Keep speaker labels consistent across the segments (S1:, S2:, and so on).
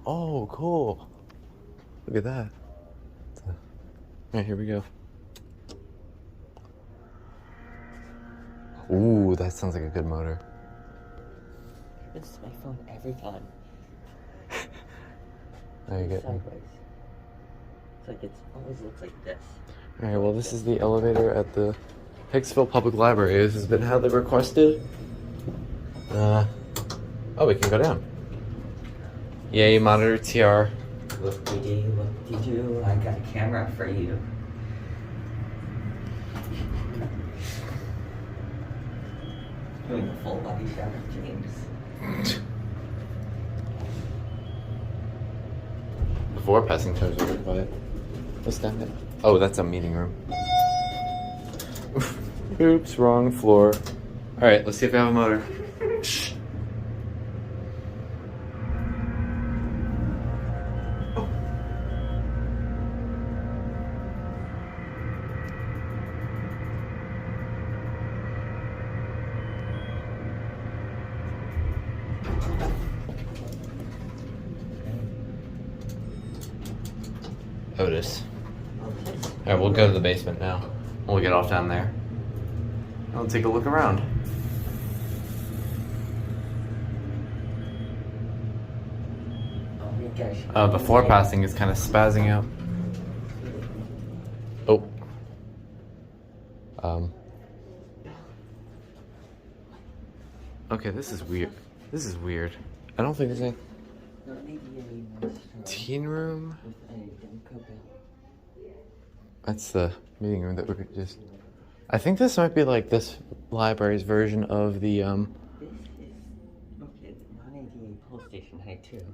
S1: Oh, cool. Look at that. All right, here we go. Ooh, that sounds like a good motor.
S2: This is my phone every time.
S1: There you go.
S2: Sideways. It's like it always looks like this.
S1: All right, well, this is the elevator at the Hicksville Public Library. This has been how they requested. Oh, we can go down. Yay, monitor TR.
S2: Whoop-de-doo, I got a camera for you. Doing a full body shot of James.
S1: Before passing toes over quiet. What's down there? Oh, that's a meeting room. Oops, wrong floor. All right, let's see if we have a motor. Shh. Otis. Alright, we'll go to the basement now. We'll get off down there. I'll take a look around. The floor passing is kind of spazzing out. Oh. Okay, this is weird. This is weird. I don't think there's any... Teen room? That's the meeting room that we could just... I think this might be like this library's version of the,
S2: This is non-ADA police station height too.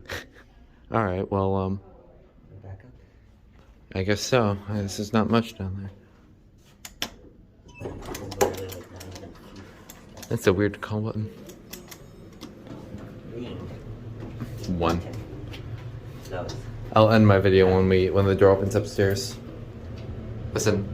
S1: Alright, well,
S2: Back up.
S1: I guess so. This is not much down there. That's a weird call button. 1. I'll end my video when the door opens upstairs. Listen.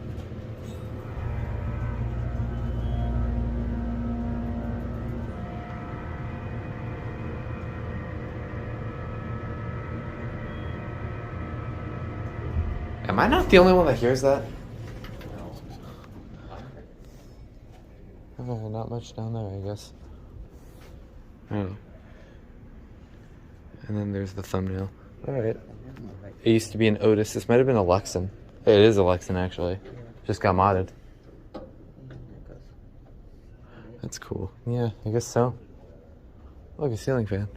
S1: Am I not the only one that hears that? Oh, not much down there, I guess. Oh. And then there's the thumbnail. Alright. It used to be an Otis. This might have been a Lexan. It is a Lexan, actually. Just got modded. That's cool. Yeah, I guess so. Look, a ceiling fan.